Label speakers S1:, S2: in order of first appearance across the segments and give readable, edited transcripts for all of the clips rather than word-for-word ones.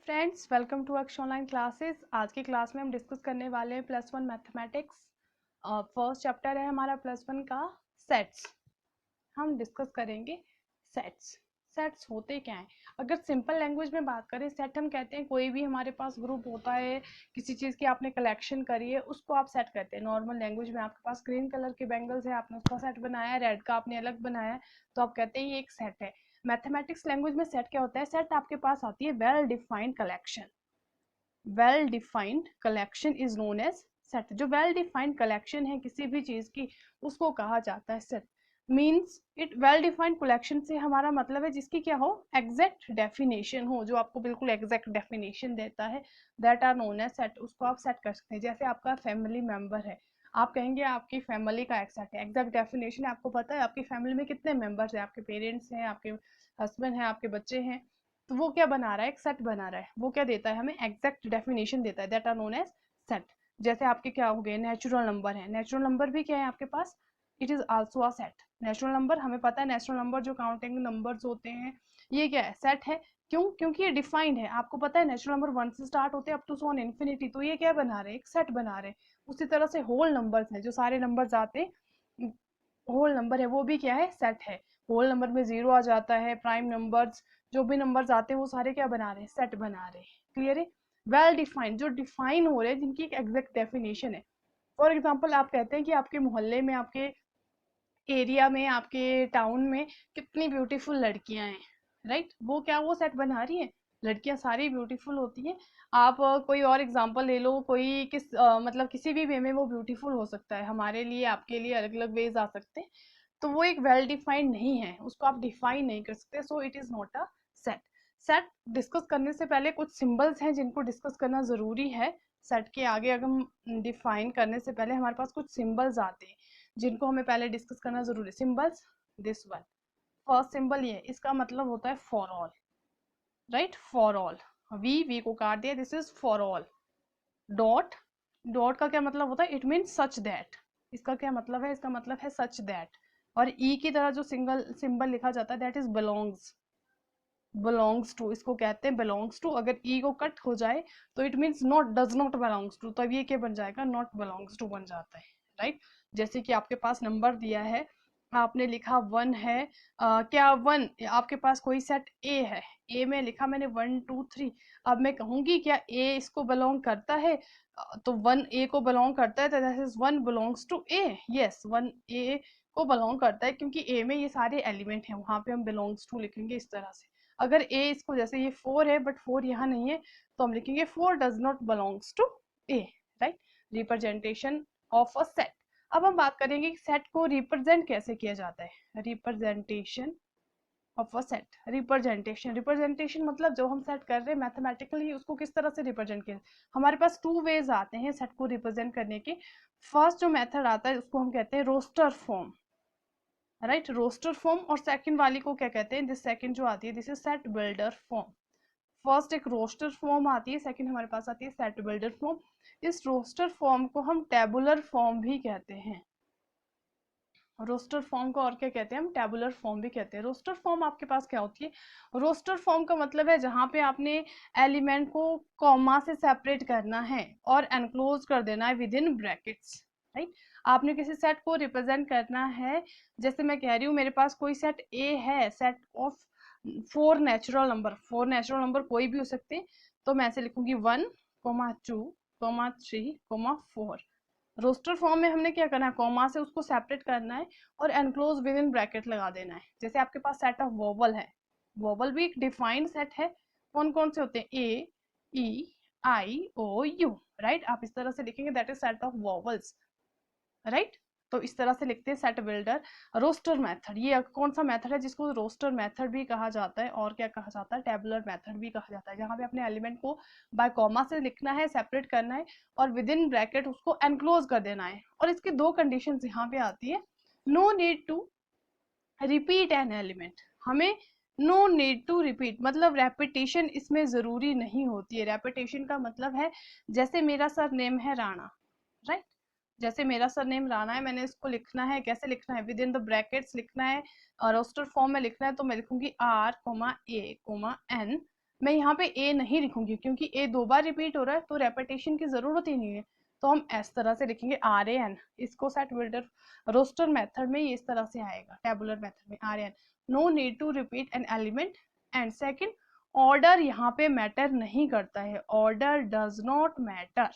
S1: Friends, welcome to अक्ष online classes. आज की क्लास में हम डिस्कस करने वाले हैं +1 मैथमेटिक्स। फर्स्ट चैप्टर है हमारा +1 का सेट्स। हम डिस्कस करेंगे सेट्स। सेट्स होते क्या हैं? अगर सिंपल लैंग्वेज में बात करें, सेट हम कहते हैं कोई भी हमारे पास ग्रुप होता है, किसी चीज़ की आपने कलेक्शन करी है, उसको आप सेट कहते हैं। नॉर्मल लैंग्वेज में आपके पास ग्रीन कलर के बैंगल्स है, आपने उसका सेट बनाया है, रेड का आपने अलग बनाया है, तो आप कहते हैं ये एक सेट है। मैथमेटिक्स लैंग्वेज में सेट क्या होता है? सेट आपके पास आती है well defined collection. Well defined collection is known as set. जो वेल डिफाइंड कलेक्शन है किसी भी चीज की, उसको कहा जाता है set. Means it well defined collection से हमारा मतलब है जिसकी क्या हो, एग्जैक्ट डेफिनेशन हो, जो आपको बिल्कुल एग्जैक्ट डेफिनेशन देता है, that are known as set. उसको आप सेट कर सकते हैं। जैसे आपका फैमिली मेंबर है, आप कहेंगे आपकी फैमिली का एक सेट है। एग्जैक्ट डेफिनेशन आपको पता है आपकी फैमिली में कितने मेंबर्स हैं, आपके पेरेंट्स हैं, आपके हस्बैंड हैं, आपके बच्चे हैं, तो वो क्या बना रहा है? एक सेट बना रहा है। वो क्या देता है हमें? एग्जैक्ट डेफिनेशन देता है, that are known as set. जैसे आपके क्या हो गए, नेचुरल नंबर है। नेचुरल नंबर भी क्या है आपके पास? It is also a set. Natural number हमें पता है, नेचुरल नंबर जो काउंटिंग नंबर्स होते हैं, ये क्या है? सेट है। क्यों? क्योंकि ये डिफाइंड है। आपको पता है नेचुरल नंबर 1 से स्टार्ट होते हैं up to so on infinity, तो ये क्या बना रहे हैं? एक सेट बना रहे हैं। उसी तरह से होल नंबर्स हैं, जो सारे नंबर्स आते हैं, होल नंबर है, वो भी क्या है? सेट है। होल नंबर में 0 आ जाता है, प्राइम नंबर्स, जो भी नंबर्स आते हैं वो सारे क्या बना रहे हैं? सेट बना रहे हैं। क्लियर है? वेल डिफाइंड, जो डिफाइन हो रहे हैं, जिनकी एक एग्जैक्ट डेफिनेशन है। फॉर एग्जाम्पल आप कहते हैं कि आपके मोहल्ले में, आपके एरिया में, आपके टाउन में कितनी ब्यूटीफुल लड़कियां हैं, राइट? वो क्या, वो सेट बना रही है। लड़कियां सारी ब्यूटीफुल होती हैं। आप कोई और एग्जांपल ले लो, कोई मतलब किसी भी वे में वो ब्यूटीफुल हो सकता है। हमारे लिए, आपके लिए अलग अलग वेज आ सकते हैं। तो वो एक वेल डिफाइंड नहीं है, उसको आप डिफाइन नहीं कर सकते, so it is not a set. Set discuss करने से पहले कुछ सिंबल्स हैं जिनको डिस्कस करना जरूरी है। सेट के आगे अगर हम डिफाइन करने से पहले हमारे पास कुछ सिंबल्स आते हैं जिनको हमें पहले डिस्कस करना जरूरी है। Symbols, this one. First symbol ये, इसका मतलब होता है for all, right? For all. V को काट दिया, this is for all. Dot, dot का क्या मतलब होता है? It means such that. इसका क्या मतलब है? इसका मतलब है सच दैट। और ई की तरह जो सिंगल सिंबल लिखा जाता है, that is belongs. Belongs to, इसको कहते हैं बिलोंग्स टू। अगर ई को कट हो जाए तो it means not, does not belongs to, तब ये क्या बन जाएगा? नॉट बिलोंग्स टू बन जाता है, राइट? जैसे कि आपके पास नंबर दिया है, आपने लिखा 1 है। क्या 1 आपके पास कोई सेट ए है? ए में लिखा मैंने 1 2 3। अब मैं कहूंगी क्या ए इसको बिलोंग करता है? तो 1 ए को बिलोंग करता है, तो that is 1 belongs to A. Yes, 1 A को बिलोंग करता है, क्योंकि ए में ये सारे एलिमेंट हैं, वहां पे हम बिलोंग्स टू लिखेंगे इस तरह से। अगर ए इसको, जैसे ये 4 है बट 4 यहाँ नहीं है, तो हम लिखेंगे 4 does not belongs to A, right? Representation of a set. अब हम बात करेंगे कि सेट को रिप्रेजेंट कैसे किया जाता है। Representation of a set. Representation, representation मतलब जो हम सेट कर रहे हैं मैथमेटिकली, उसको किस तरह से रिप्रेजेंट किया। हमारे पास 2 वेज आते हैं सेट को रिप्रेजेंट करने के। फर्स्ट जो मेथड आता है उसको हम कहते हैं roster form, right? Roster form. और सेकंड वाली को क्या कहते हैं? दिस सेकंड जो आती है, this is set builder form. First एक रोस्टर फॉर्म आती है, सेकंड हमारे पास आती है सेट बिल्डर फॉर्म। इस रोस्टर फॉर्म को हम टेबुलर फॉर्म भी कहते हैं। रोस्टर फॉर्म को और क्या कहते हैं? हम टेबुलर फॉर्म भी कहते हैं। रोस्टर फॉर्म आपके पास क्या होती है? रोस्टर फॉर्म का मतलब है जहां पे आपने एलिमेंट को कॉमा से सेपरेट करना है और एनक्लोज कर देना है विद इन ब्रैकेट्स, राइट? आपने किसी सेट को रिप्रेजेंट करना है, जैसे मैं कह रही हूँ मेरे पास कोई सेट ए है, set of 4 natural number. 4 natural number कोई भी हो सकते हैं, तो मैं ऐसे लिखूंगी 1 2 3 4। रोस्टर फॉर्म में हमने क्या करना है? कॉमा से उसको सेपरेट करना है और एनक्लोज विद इन ब्रैकेट लगा देना है। जैसे आपके पास सेट ऑफ वोवल है, वोवल भी एक डिफाइंड सेट है। कौन कौन से होते हैं? ए, ई, आई, ओ, यू, राइट? आप इस तरह से लिखेंगे, that is set of vowels, right? तो इस तरह से लिखते हैं सेट बिल्डर। रोस्टर मेथड, ये कौन सा मेथड है जिसको रोस्टर मेथड भी कहा जाता है और क्या कहा जाता है? टेबुलर मेथड भी कहा जाता है, जहां पे अपने एलिमेंट को बाय कॉमा से लिखना है, सेपरेट करना है और विद इन ब्रैकेट उसको एनक्लोज कर देना है। और इसकी 2 कंडीशंस यहाँ पे आती है। No need to repeat an element, हमें नो नीड टू रिपीट मतलब रेपिटेशन इसमें जरूरी नहीं होती है। रेपिटेशन का मतलब है, जैसे मेरा सर नेम है राणा, राइट? जैसे मेरा सरनेम राणा है, मैंने इसको लिखना है, कैसे लिखना है? विद इन द ब्रैकेट्स लिखना है, और रोस्टर फॉर्म में लिखना है, तो मैं लिखूंगी R, A, N, मैं यहाँ पे ए नहीं लिखूंगी क्योंकि ए 2 बार रिपीट हो रहा है तो रेपिटेशन की जरूरत ही नहीं है, तो हम इस तरह से लिखेंगे आर ए एन। इसको सेट बिल्डर रोस्टर मेथड में ये इस तरह से आएगा, टेबुलर मेथड में R A N, no need to repeat an element. And second, order यहाँ पे मैटर नहीं करता है, order does not matter,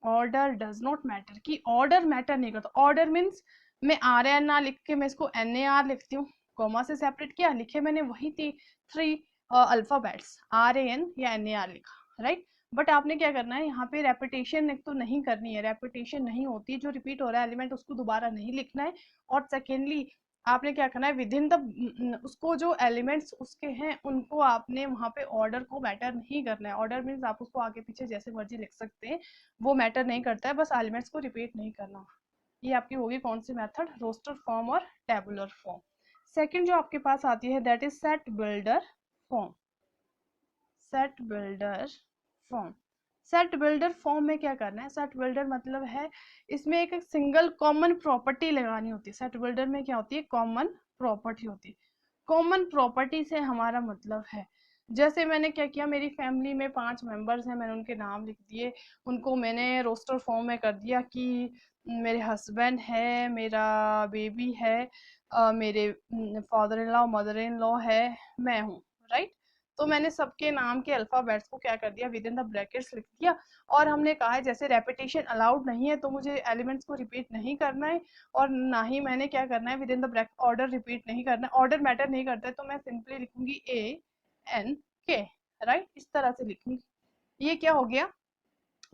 S1: order does not matter की ऑर्डर मैटर नहीं करता। ऑर्डर मीन्स मैं आर एन ना लिख के मैं इसको एन ए आर लिखती हूँ, कॉमा से सेपरेट किया, लिखे मैंने वही थी 3 अल्फाबेट्स आर ए एन या एन ए आर लिखा, राइट। बट आपने क्या करना है यहाँ पे रेपिटेशन एक तो नहीं करनी है, रेपिटेशन नहीं होती है, जो रिपीट हो रहा है एलिमेंट उसको दोबारा नहीं लिखना है। और सेकेंडली आपने क्या करना है, विद इन द उसको जो एलिमेंट्स उसके हैं उनको आपने वहाँ पे ऑर्डर को मैटर नहीं करना है। ऑर्डर मीन्स आप उसको आगे पीछे जैसे मर्जी लिख सकते हैं, वो मैटर नहीं करता है, बस एलिमेंट्स को रिपीट नहीं करना। ये आपकी होगी कौन सी मेथड, रोस्टर फॉर्म और टेबुलर फॉर्म। सेकंड जो आपके पास आती है that is set builder form. Set builder form, set builder form में क्या करना है, सेट बिल्डर मतलब है इसमें एक सिंगल कॉमन प्रॉपर्टी लगानी होती है। सेट बिल्डर में क्या होती है, कॉमन प्रॉपर्टी होती है। कॉमन प्रॉपर्टी से हमारा मतलब है, जैसे मैंने क्या किया, मेरी फैमिली में 5 मेंबर्स हैं, मैंने उनके नाम लिख दिए, उनको मैंने रोस्टर फॉर्म में कर दिया कि मेरे हस्बैंड है, मेरा बेबी है, मेरे father in law mother in law है, मैं हूँ, राइट। तो मैंने सबके नाम के अल्फाबेट्स को क्या कर दिया, विद इन द ब्रैकेट्स लिख दिया। और हमने कहा है जैसे रेपिटेशन अलाउड नहीं है तो मुझे एलिमेंट्स को रिपीट नहीं करना है, और ना ही मैंने क्या करना है with in the bracket order repeat नहीं करना है, ऑर्डर मैटर नहीं करता है, तो मैं सिंपली लिखूंगी ए एन के, राइट, इस तरह से लिखूंगी। ये क्या हो गया,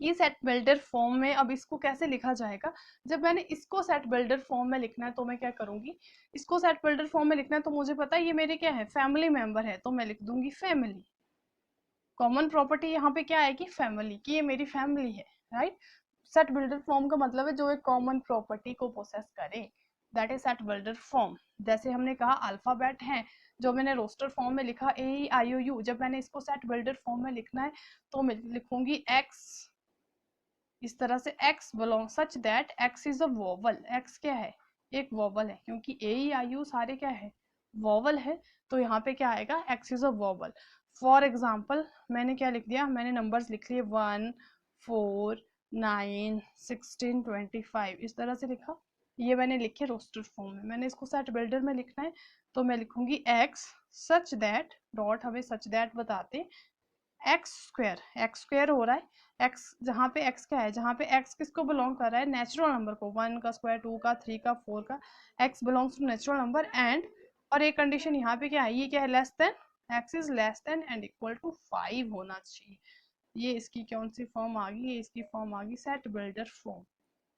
S1: ये सेट बिल्डर फॉर्म में। अब इसको कैसे लिखा जाएगा, जब मैंने इसको सेट बिल्डर फॉर्म में लिखना है तो मैं क्या करूंगी, इसको सेट बिल्डर फॉर्म में लिखना है तो मुझे पता है ये मेरे क्या है, फैमिली मेंबर है, तो मैं लिख दूंगी फैमिली। कॉमन प्रॉपर्टी यहाँ पे क्या आएगी, फैमिली, कि ये मेरी फैमिली है, राइट। सेट बिल्डर फॉर्म का मतलब है जो एक कॉमन प्रॉपर्टी को प्रोसेस करे, that is set builder form. जैसे हमने कहा अल्फाबेट है, जो मैंने रोस्टर फॉर्म में लिखा ए ई आई ओ यू, जब मैंने इसको सेट बिल्डर फॉर्म में लिखना है तो मैं लिखूंगी एक्स, इस तरह से x belong such that x is a vowel. x क्या है, एक वोवल है, क्योंकि ए ई आई यू सारे क्या है, वोवल है, तो यहाँ पे क्या आएगा, x is a vowel. For example मैंने क्या लिख दिया, मैंने नंबर्स लिख लिए 1 4 9 16 25, इस तरह से लिखा। ये मैंने लिखे रोस्टर फॉर्म में, मैंने इसको सेट बिल्डर में लिखना है तो मैं लिखूंगी x सच दैट, डॉट हमें सच दैट बताते, एक्स स्क्वायर हो रहा है, एक्स जहाँ पे एक्स क्या है, जहाँ पे एक्स किसको बिलोंग कर रहा है, नेचुरल नंबर को, 1 का स्क्वायर 2 का 3 का 4 का, x belongs to natural number. And और एक कंडीशन यहाँ पे क्या है, ये क्या है, less than, x is less than and equal to 5 होना चाहिए। ये इसकी कौन सी फॉर्म आ गई, ये इसकी फॉर्म आ गई set builder form,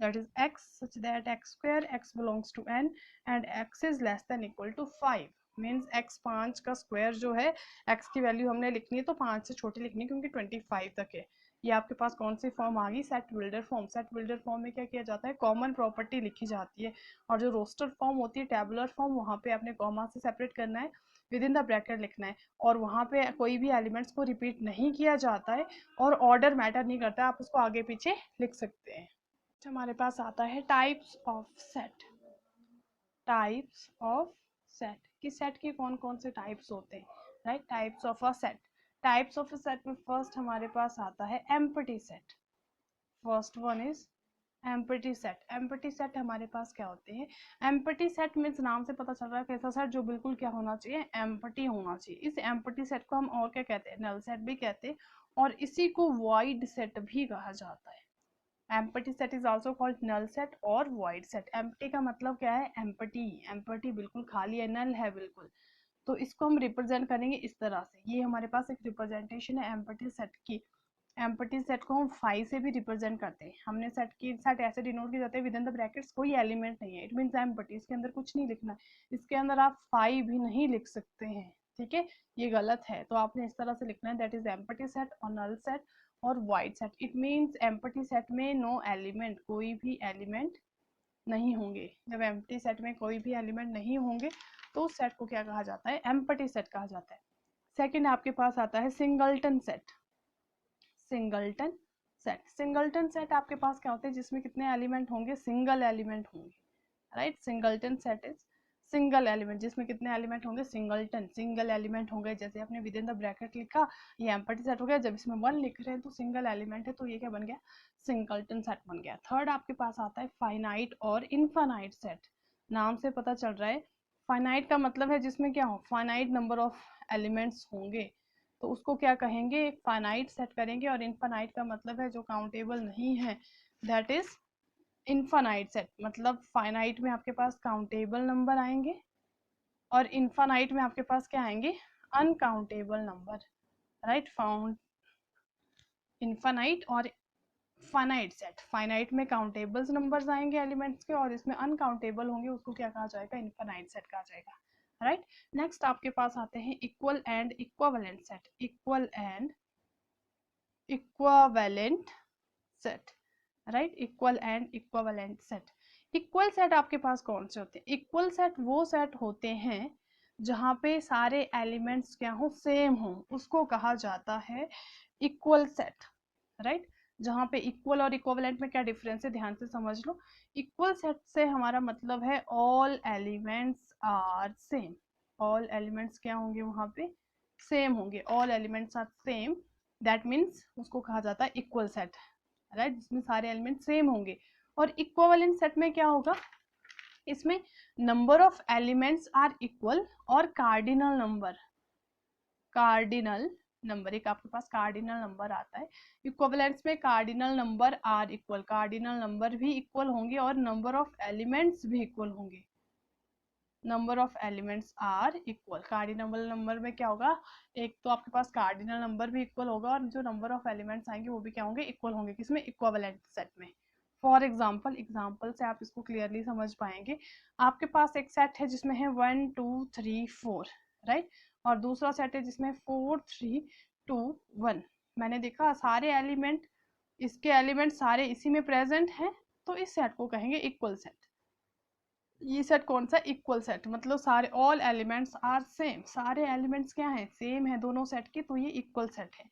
S1: that is x such that x square x belongs to n and x is less than equal to 5 means x 5 का स्क्वायर जो है, x की वैल्यू हमने लिखनी है तो 5 से छोटी लिखनी है क्योंकि 25 तक है। ये आपके पास कौन सी फॉर्म आ गई, set builder form. Set builder form में क्या किया जाता है, कॉमन प्रॉपर्टी लिखी जाती है, और जो रोस्टर फॉर्म होती है, टेबुलर फॉर्म, वहाँ पे आपने कॉमा से सेपरेट करना है, विद इन द ब्रैकेट लिखना है, और वहाँ पे कोई भी एलिमेंट्स को रिपीट नहीं किया जाता है, और ऑर्डर मैटर नहीं करता, आप उसको आगे पीछे लिख सकते हैं। हमारे पास आता है types of set. Types of set, कि सेट के कौन कौन से टाइप्स होते हैं, right. Types of a set, types of a set में फर्स्ट हमारे पास आता है empty set. First one is empty set. Empty set हमारे पास क्या होते हैं, एम्प्टी सेट मीन्स नाम से पता चल रहा है कैसा सेट, जो बिल्कुल क्या होना चाहिए, एम्प्टी होना चाहिए। इस एम्प्टी सेट को हम और क्या कहते हैं, नल सेट भी कहते हैं, और इसी को वॉइड सेट भी कहा जाता है। Empty set is also called null set और वॉइड सेट। एम्प्टी का मतलब क्या है, एम्प्टी, एम्प्टी बिल्कुल खाली है, नल है बिल्कुल, तो इसको हम रिप्रेजेंट करेंगे इस तरह से। ये हमारे पास एक रिप्रेजेंटेशन है एम्प्टी सेट की। एम्प्टी सेट को हम 5 से भी रिप्रेजेंट करते हैं, हमने सेट ऐसे डिनोट किए जाते हैं, विद इन द ब्रैकेट्स कोई एलिमेंट नहीं है, इट मींस एम्प्टी, इसके अंदर कुछ नहीं लिखना है, इसके अंदर आप 5 भी नहीं लिख सकते हैं, ठीक है, ये गलत है, तो आपने इस तरह से लिखना है, दैट इज एम्प्टी सेट और नल सेट और wide set. It means empty set में नो एलिमेंट, कोई भी एलिमेंट नहीं होंगे। जब एम्प्टी सेट में कोई भी एलिमेंट नहीं होंगे तो उस सेट को क्या कहा जाता है, एम्प्टी सेट कहा जाता है। सेकंड आपके पास आता है singleton set. Singleton set, singleton set आपके पास क्या होते हैं, जिसमें कितने एलिमेंट होंगे, सिंगल एलिमेंट होंगे, right. Singleton set is single element, जिसमें कितने एलिमेंट होंगे, सिंगलटन, सिंगल एलिमेंट होंगे। जैसे आपने विद इन द ब्रैकेट लिखा, ये एम्प्टी सेट हो गया। जब इसमें 1 लिख रहे हैं तो सिंगल एलिमेंट है, तो ये क्या बन गया, सिंगलटन सेट बन गया। थर्ड आपके पास आता है फाइनाइट और इनफाइनाइट सेट। नाम से पता चल रहा है, फाइनाइट का मतलब है जिसमें क्या हो, फाइनाइट नंबर ऑफ एलिमेंट्स होंगे, तो उसको क्या कहेंगे, फाइनाइट सेट करेंगे। और इनफाइनाइट का मतलब है जो काउंटेबल नहीं है, दैट इज इनफाइनाइट सेट। मतलब फाइनाइट में आपके पास काउंटेबल नंबर आएंगे और इनफाइनाइट में आपके पास क्या आएंगे, uncountable number, right. Found infinite और फाइनाइट सेट, फाइनाइट में काउंटेबल्स नंबर्स आएंगे एलिमेंट्स के, और इसमें अनकाउंटेबल होंगे, उसको क्या कहा जाएगा, इनफाइनाइट सेट कहा जाएगा, राइट। नेक्स्ट आपके पास आते हैं equal and equivalent set. Equal and equivalent set, right. Equal and equivalent set. Equal set आपके पास कौन से होते हैं, इक्वल सेट वो सेट होते हैं जहाँ पे सारे एलिमेंट्स क्या हो, सेम हो, उसको कहा जाता है इक्वल सेट, राइट। जहाँ पे इक्वल और इक्विवेलेंट में क्या डिफरेंस है, ध्यान से समझ लो। इक्वल सेट से हमारा मतलब है all elements are same, all elements क्या होंगे, वहाँ पे सेम होंगे, all elements are same, that means उसको कहा जाता है इक्वल सेट, राइट, जिसमें सारे एलिमेंट सेम होंगे। और इक्विवेलेंट सेट में क्या होगा, इसमें number of elements are equal और कार्डिनल नंबर, कार्डिनल नंबर, एक आपके पास कार्डिनल नंबर आता है। इक्विवेलेंट्स में cardinal number are equal, cardinal number भी इक्वल होंगे और नंबर ऑफ एलिमेंट्स भी इक्वल होंगे, number of elements are equal. Cardinal number में क्या होगा, एक तो आपके पास कार्डिनल नंबर भी इक्वल होगा और जो नंबर ऑफ एलिमेंट्स आएंगे वो भी क्या होंगे, इक्वल होंगे, किसमें, इक्विवेलेंट सेट में। फॉर एग्जाम्पल, एग्जाम्पल से आप इसको क्लियरली समझ पाएंगे। आपके पास एक सेट है जिसमें है 1 2 3 4, राइट, और दूसरा सेट है जिसमें 4 3 2 1। मैंने देखा सारे एलिमेंट, इसके एलिमेंट सारे इसी में प्रेजेंट हैं, तो इस सेट को कहेंगे इक्वल सेट। ये सेट कौन सा, इक्वल सेट, मतलब सारे ऑल एलिमेंट्स आर सेम, सारे एलिमेंट्स क्या हैं, सेम है दोनों सेट के, तो ये इक्वल सेट है।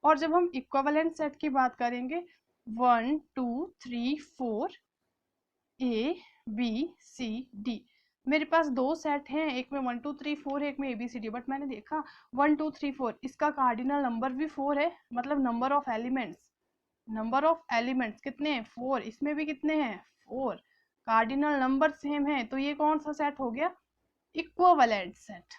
S1: और जब हम इक्विवेलेंट सेट की बात करेंगे, 1 2 3 4 ए बी सी डी, मेरे पास दो सेट हैं, एक में 1 2 3 4 है, एक में ABCD, बट मैंने देखा 1 2 3 4 इसका कार्डिनल नंबर भी 4 है, मतलब number of elements, number of elements कितने हैं, 4, इसमें भी कितने हैं, 4, कार्डिनल नंबर सेम है, तो ये कौन सा सेट हो गया, इक्विवेलेंट सेट,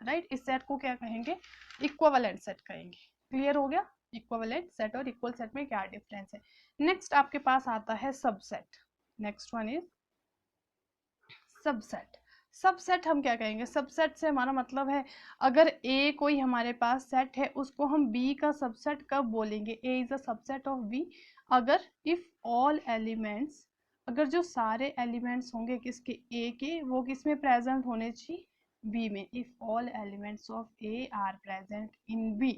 S1: राइट। इस सेट को क्या कहेंगे, इक्विवेलेंट सेट कहेंगे। क्लियर हो गया, इक्विवेलेंट सेट और इक्वल सेट में क्या डिफरेंस है। नेक्स्ट आपके पास आता है subset. Next one is subset. Subset हम क्या कहेंगे, सबसेट से हमारा मतलब है अगर ए कोई हमारे पास सेट है, उसको हम बी का सबसेट कब बोलेंगे, A is a subset of B, अगर इफ ऑल एलिमेंट्स, अगर जो सारे एलिमेंट्स होंगे किसके, ए के, वो किस में प्रेजेंट होने चाहिए, बी में। If all elements of A are present in B,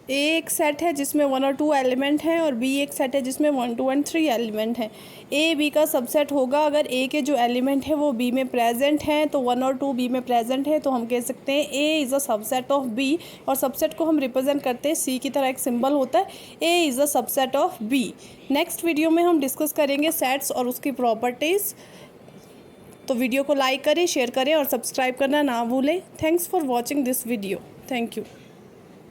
S1: A एक सेट है जिसमें 1 और 2 एलिमेंट हैं और बी एक सेट है जिसमें 1 2 एंड 3 एलिमेंट हैं। ए बी का सबसेट होगा अगर ए के जो एलिमेंट है वो बी में प्रेजेंट हैं, तो 1 और 2 बी में प्रेजेंट है, तो हम कह सकते हैं A is a subset of B, और सबसेट को हम रिप्रेजेंट करते हैं सी की तरह, एक सिंबल होता है, A is a subset of B. Next video में हम डिस्कस करेंगे सेट्स और उसकी प्रॉपर्टीज़। तो वीडियो को लाइक करें, शेयर करें और सब्सक्राइब करना ना भूलें। Thanks for watching this video. Thank you.